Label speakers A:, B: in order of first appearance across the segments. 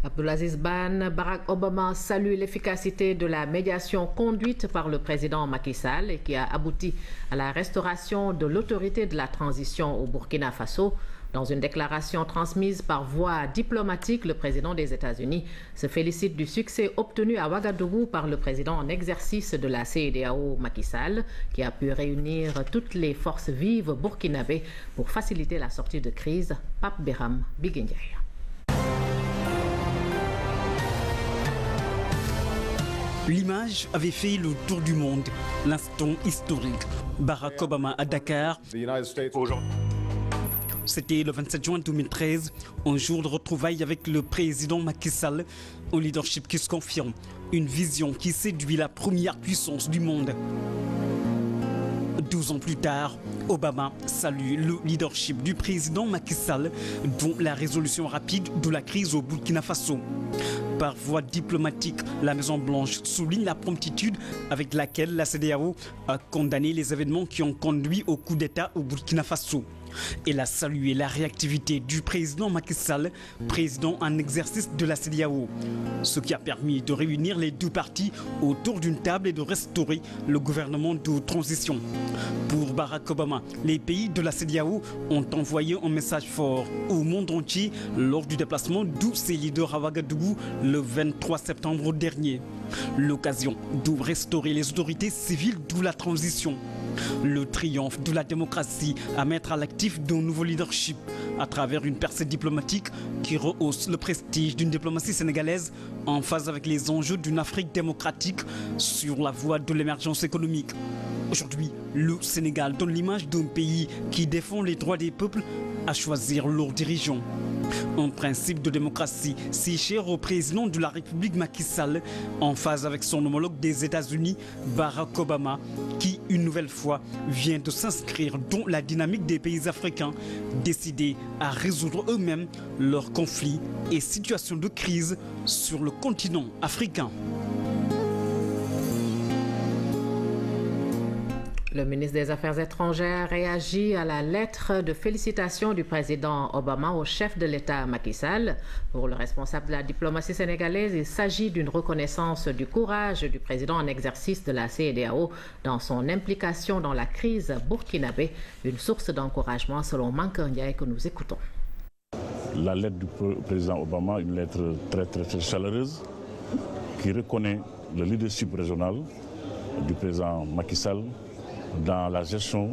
A: Abdulaziz Ban, Barack Obama salue l'efficacité de la médiation conduite par le président Macky Sall et qui a abouti à la restauration de l'autorité de la transition au Burkina Faso. Dans une déclaration transmise par voie diplomatique, le président des États-Unis se félicite du succès obtenu à Ouagadougou par le président en exercice de la CEDEAO Macky Sall, qui a pu réunir toutes les forces vives burkinabées pour faciliter la sortie de crise. Pape Behram Biguendiaye.
B: L'image avait fait le tour du monde, l'instant historique. Barack Obama à Dakar. C'était le 27 juin 2013, un jour de retrouvailles avec le président Macky Sall, un leadership qui se confirme, une vision qui séduit la première puissance du monde. 12 ans plus tard, Obama salue le leadership du président Macky Sall, dont la résolution rapide de la crise au Burkina Faso. Par voie diplomatique, la Maison-Blanche souligne la promptitude avec laquelle la CEDEAO a condamné les événements qui ont conduit au coup d'État au Burkina Faso. Elle a salué la réactivité du président Macky Sall, président en exercice de la CEDEAO, ce qui a permis de réunir les deux parties autour d'une table et de restaurer le gouvernement de transition. Pour Barack Obama, les pays de la CEDEAO ont envoyé un message fort au monde entier lors du déplacement de ses leaders à Ouagadougou le 23 septembre dernier. L'occasion de restaurer les autorités civiles de la transition. Le triomphe de la démocratie à mettre à l'actif d'un nouveau leadership à travers une percée diplomatique qui rehausse le prestige d'une diplomatie sénégalaise en phase avec les enjeux d'une Afrique démocratique sur la voie de l'émergence économique. Aujourd'hui, le Sénégal donne l'image d'un pays qui défend les droits des peuples à choisir leurs dirigeants. Un principe de démocratie si cher au président de la République Macky Sall, en phase avec son homologue des États-Unis, Barack Obama, qui, une nouvelle fois, vient de s'inscrire dans la dynamique des pays africains, décidés à résoudre eux-mêmes leurs conflits et situations de crise sur le continent africain.
A: Le ministre des Affaires étrangères réagit à la lettre de félicitations du président Obama au chef de l'État Macky Sall. Pour le responsable de la diplomatie sénégalaise, il s'agit d'une reconnaissance du courage du président en exercice de la CEDEAO dans son implication dans la crise burkinabé, une source d'encouragement selon Mankeur Ndiaye que nous écoutons.
C: La lettre du président Obama, une lettre très chaleureuse qui reconnaît le leadership régional du président Macky Sall dans la gestion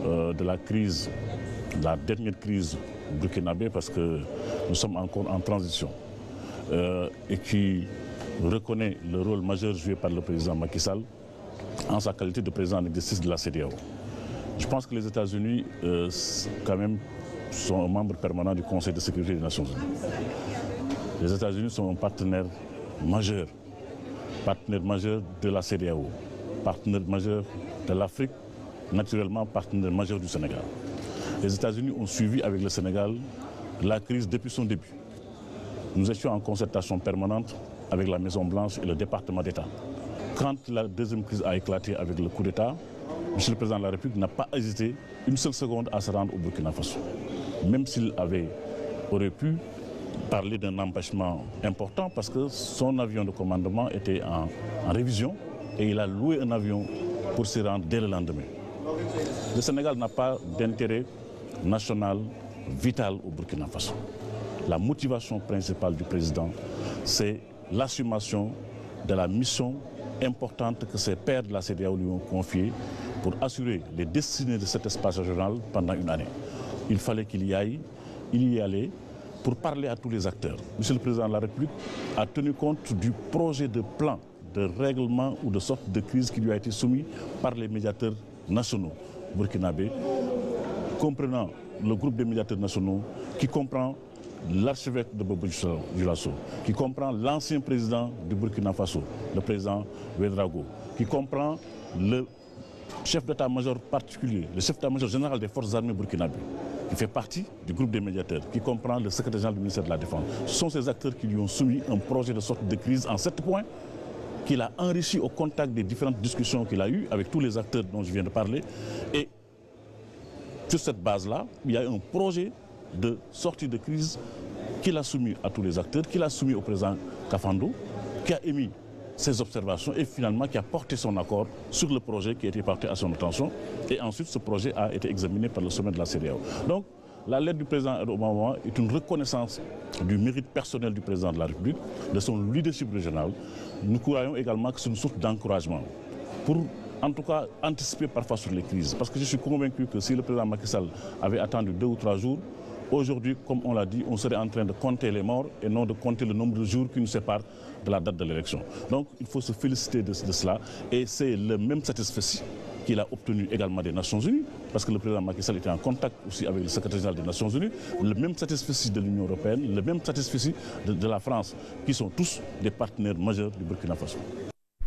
C: de la crise, la dernière crise burkinabé, parce que nous sommes encore en transition, et qui reconnaît le rôle majeur joué par le président Macky Sall en sa qualité de président en exercice de la CEDEAO. Je pense que les États-Unis, quand même, sont membres permanents du Conseil de sécurité des Nations Unies. Les États-Unis sont un partenaire majeur de la CEDEAO, partenaire majeur de l'Afrique, naturellement partenaire majeur du Sénégal. Les États-Unis ont suivi avec le Sénégal la crise depuis son début. Nous étions en concertation permanente avec la Maison-Blanche et le département d'État. Quand la deuxième crise a éclaté avec le coup d'État, M. le Président de la République n'a pas hésité une seule seconde à se rendre au Burkina Faso. Même s'il aurait pu parler d'un empêchement important parce que son avion de commandement était en révision et il a loué un avion pour s'y rendre dès le lendemain. Le Sénégal n'a pas d'intérêt national vital au Burkina Faso. La motivation principale du président, c'est l'assumation de la mission importante que ses pairs de la CEDEAO lui ont confiée pour assurer les destinées de cet espace régional pendant une année. Il fallait qu'il y aille, il y allait pour parler à tous les acteurs. Monsieur le Président de la République a tenu compte du projet de plan de règlement ou de sorte de crise qui lui a été soumis par les médiateurs nationaux burkinabés, comprenant le groupe des médiateurs nationaux qui comprend l'archevêque de Bobo-Dioulasso, qui comprend l'ancien président du Burkina Faso, le président Ouédraogo, qui comprend le chef d'état-major particulier, le chef d'état-major général des forces armées burkinabées, qui fait partie du groupe des médiateurs, qui comprend le secrétaire général du ministère de la Défense. Ce sont ces acteurs qui lui ont soumis un projet de sorte de crise en 7 points, qu'il a enrichi au contact des différentes discussions qu'il a eues avec tous les acteurs dont je viens de parler. Et sur cette base-là, il y a un projet de sortie de crise qu'il a soumis à tous les acteurs, qu'il a soumis au président Kafando, qui a émis ses observations et finalement qui a porté son accord sur le projet qui a été porté à son attention. Et ensuite, ce projet a été examiné par le sommet de la CEDEAO. Donc, la lettre du président Obama est une reconnaissance du mérite personnel du président de la République, de son leadership régional. Nous croyons également que c'est une source d'encouragement pour, en tout cas, anticiper parfois sur les crises. Parce que je suis convaincu que si le président Macky Sall avait attendu 2 ou 3 jours, aujourd'hui, comme on l'a dit, on serait en train de compter les morts et non de compter le nombre de jours qui nous séparent de la date de l'élection. Donc, il faut se féliciter de cela et c'est le même satisfait qu'il a obtenu également des Nations Unies, parce que le président Macky Sall était en contact aussi avec le secrétaire général des Nations Unies, le même satisfait de l'Union européenne, le même satisfait de la France, qui sont tous des partenaires majeurs du Burkina Faso.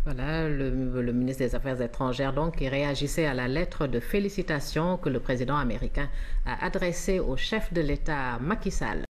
A: Voilà, le ministre des Affaires étrangères donc qui réagissait à la lettre de félicitations que le président américain a adressée au chef de l'État Macky Sall.